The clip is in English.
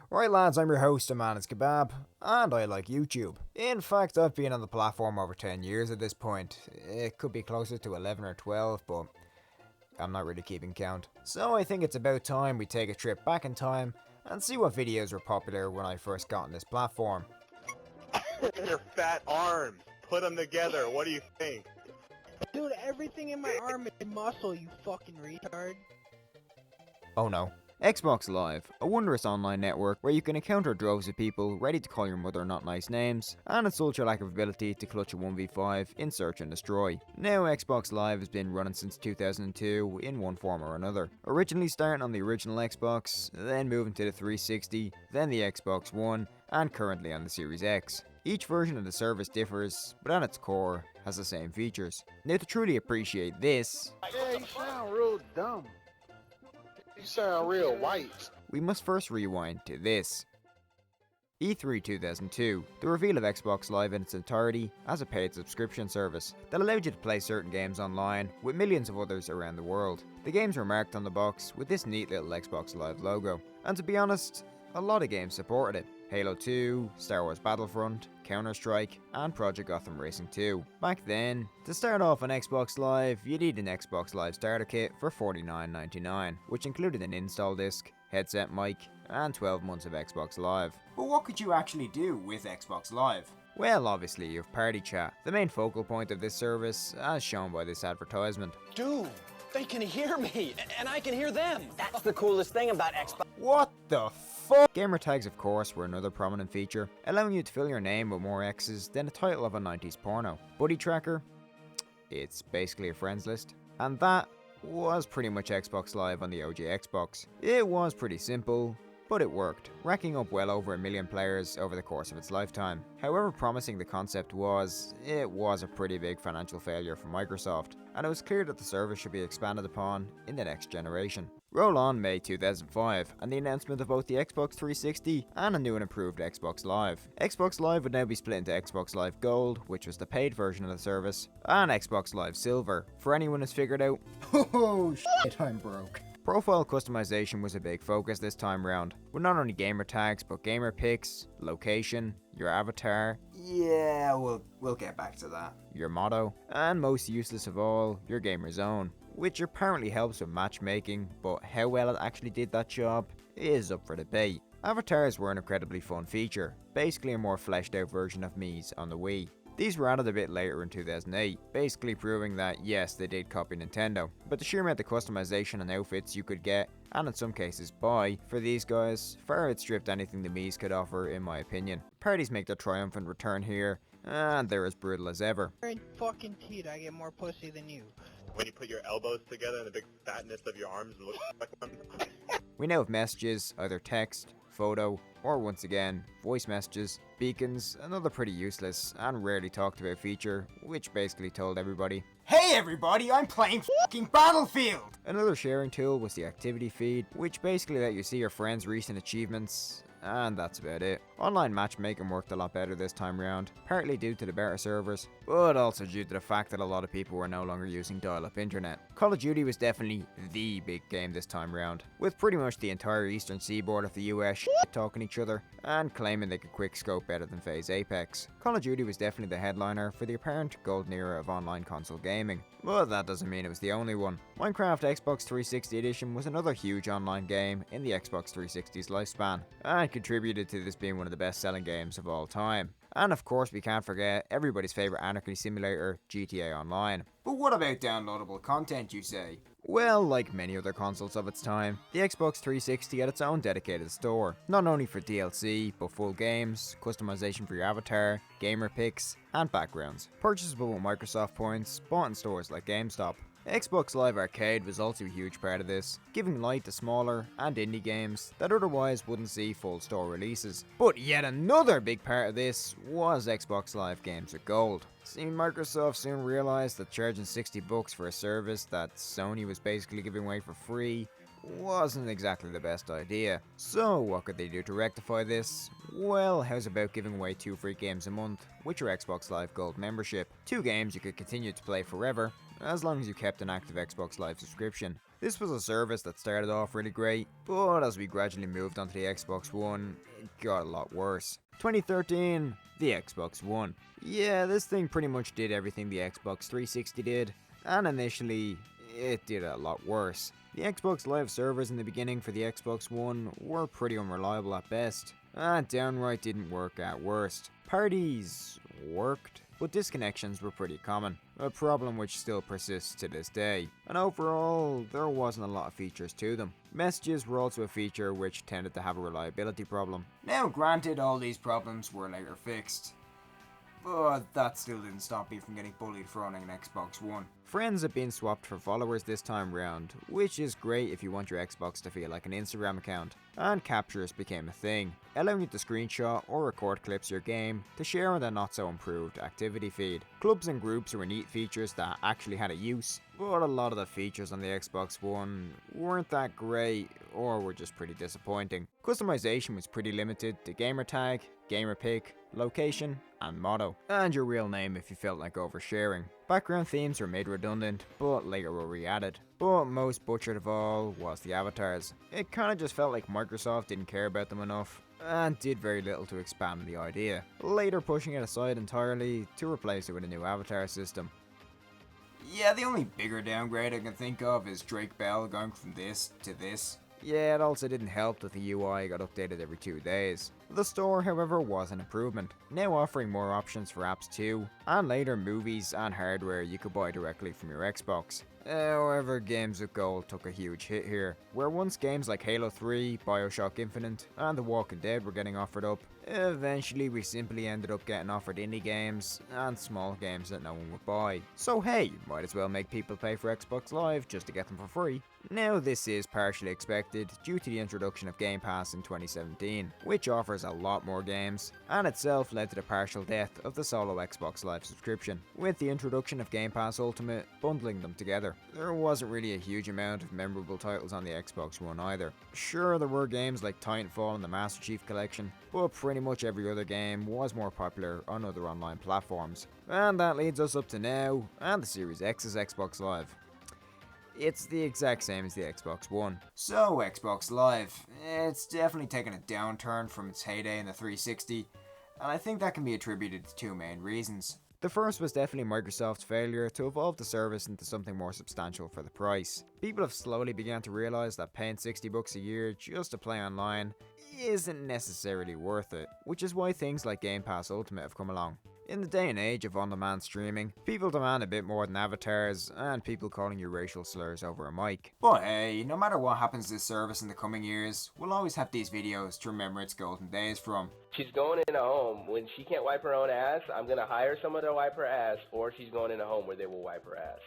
Right lads, I'm your host, it's Kebab, and I like YouTube. In fact, I've been on the platform over 10 years at this point. It could be closer to 11 or 12, but I'm not really keeping count. So I think it's about time we take a trip back in time and see what videos were popular when I first got on this platform. Your fat arms. Put them together. What do you think? Dude, everything in my arm is muscle, you fucking retard. Oh no. Xbox Live, a wondrous online network where you can encounter droves of people ready to call your mother not nice names, and insult your lack of ability to clutch a 1v5 in search and destroy. Now Xbox Live has been running since 2002 in one form or another. Originally starting on the original Xbox, then moving to the 360, then the Xbox One, and currently on the Series X. Each version of the service differs, but at its core has the same features. Now to truly appreciate this, Yeah, you sound real dumb. You sound real white. we must first rewind to this. E3 2002, the reveal of Xbox Live in its entirety as a paid subscription service that allowed you to play certain games online with millions of others around the world. The games were marked on the box with this neat little Xbox Live logo, and to be honest, a lot of games supported it. Halo 2, Star Wars Battlefront, Counter-Strike, and Project Gotham Racing 2. Back then, to start off on Xbox Live, you need an Xbox Live starter kit for $49.99, which included an install disc, headset mic, and 12 months of Xbox Live. But what could you actually do with Xbox Live? Well, obviously you have Party Chat, the main focal point of this service, as shown by this advertisement. Dude, they can hear me, and I can hear them. That's the coolest thing about Xbox. What the fuck? Gamer tags, of course, were another prominent feature, allowing you to fill your name with more X's than the title of a 90s porno. Buddy Tracker? It's basically a friends list. And that was pretty much Xbox Live on the OG Xbox. It was pretty simple, but it worked, racking up well over 1 million players over the course of its lifetime. However promising the concept was, it was a pretty big financial failure for Microsoft, and it was clear that the service should be expanded upon in the next generation. Roll on May 2005, and the announcement of both the Xbox 360 and a new and improved Xbox Live. Xbox Live would now be split into Xbox Live Gold, which was the paid version of the service, and Xbox Live Silver. For anyone who's figured out, oh shit, I'm broke. Profile customization was a big focus this time round, with not only gamer tags but gamer pics, location, your avatar, yeah, we'll get back to that, your motto, and most useless of all, your gamer zone, which apparently helps with matchmaking, but how well it actually did that job is up for debate. Avatars were an incredibly fun feature, basically a more fleshed out version of Mii's on the Wii. These were added a bit later in 2008, basically proving that yes, they did copy Nintendo, but the sheer amount of customization and outfits you could get, and in some cases buy, for these guys, far outstripped anything the Mii's could offer in my opinion. Parties make their triumphant return here, and they're as brutal as ever. In fucking teeth, I get more pussy than you. When you put your elbows together and the big fatness of your arms look like one. We now have messages, either text, photo, or once again, voice messages, beacons, another pretty useless and rarely talked about feature, which basically told everybody, "Hey everybody, I'm playing fucking Battlefield!" Another sharing tool was the activity feed, which basically let you see your friends' recent achievements, and that's about it. Online matchmaking worked a lot better this time round, partly due to the better servers, but also due to the fact that a lot of people were no longer using dial-up internet. Call of Duty was definitely the big game this time round, with pretty much the entire eastern seaboard of the US talking each other and claiming they could quickscope better than FaZe Apex. Call of Duty was definitely the headliner for the apparent golden era of online console gaming, but that doesn't mean it was the only one. Minecraft Xbox 360 Edition was another huge online game in the Xbox 360's lifespan, and contributed to this being one of the best-selling games of all time. And of course we can't forget everybody's favourite anarchy simulator, GTA Online. But what about downloadable content, you say? Well, like many other consoles of its time, the Xbox 360 had its own dedicated store, not only for DLC, but full games, customization for your avatar, gamer pics, and backgrounds. Purchasable with Microsoft points, bought in stores like GameStop. Xbox Live Arcade was also a huge part of this, giving light to smaller and indie games that otherwise wouldn't see full store releases. But yet another big part of this was Xbox Live Games with Gold. See, Microsoft soon realised that charging $60 for a service that Sony was basically giving away for free wasn't exactly the best idea. So what could they do to rectify this? Well, how's about giving away 2 free games a month with your Xbox Live Gold membership? 2 games you could continue to play forever, as long as you kept an active Xbox Live subscription. This was a service that started off really great, but as we gradually moved onto the Xbox One, it got a lot worse. 2013, the Xbox One. Yeah, this thing pretty much did everything the Xbox 360 did, and initially, it did a lot worse. The Xbox Live servers in the beginning for the Xbox One were pretty unreliable at best, and downright didn't work at worst. Parties worked, but disconnections were pretty common, a problem which still persists to this day, and overall, there wasn't a lot of features to them. Messages were also a feature which tended to have a reliability problem. Now granted, all these problems were later fixed, but that still didn't stop me from getting bullied for owning an Xbox One. Friends have been swapped for followers this time round, which is great if you want your Xbox to feel like an Instagram account, and captures became a thing, allowing you to screenshot or record clips of your game to share on the not so improved activity feed. Clubs and groups were neat features that actually had a use, but a lot of the features on the Xbox One weren't that great or were just pretty disappointing. Customization was pretty limited to gamertag, gamerpic, location, and motto, and your real name if you felt like oversharing. Background themes were made redundant, but later were re-added. But most butchered of all was the avatars. It kinda just felt like Microsoft didn't care about them enough, and did very little to expand the idea, later pushing it aside entirely to replace it with a new avatar system. Yeah, the only bigger downgrade I can think of is Drake Bell going from this to this. Yeah, it also didn't help that the UI got updated every 2 days. The store, however, was an improvement, now offering more options for apps too, and later movies and hardware you could buy directly from your Xbox. However, games with gold took a huge hit here, where once games like Halo 3, Bioshock Infinite, and The Walking Dead were getting offered up, eventually we simply ended up getting offered indie games and small games that no one would buy. So hey, might as well make people pay for Xbox Live just to get them for free. Now this is partially expected due to the introduction of Game Pass in 2017, which offers a lot more games, and itself led to the partial death of the solo Xbox Live subscription, with the introduction of Game Pass Ultimate bundling them together. There wasn't really a huge amount of memorable titles on the Xbox One either. Sure, there were games like Titanfall and the Master Chief Collection, but pretty much every other game was more popular on other online platforms. And that leads us up to now, and the Series X's Xbox Live. It's the exact same as the Xbox One. So, Xbox Live, it's definitely taken a downturn from its heyday in the 360, and I think that can be attributed to two main reasons. The first was definitely Microsoft's failure to evolve the service into something more substantial for the price. People have slowly begun to realise that paying $60 a year just to play online isn't necessarily worth it, which is why things like Game Pass Ultimate have come along. In the day and age of on-demand streaming, people demand a bit more than avatars and people calling you racial slurs over a mic. But hey, no matter what happens to this service in the coming years, we'll always have these videos to remember its golden days from. She's going in a home. When she can't wipe her own ass, I'm going to hire someone to wipe her ass, or she's going in a home where they will wipe her ass.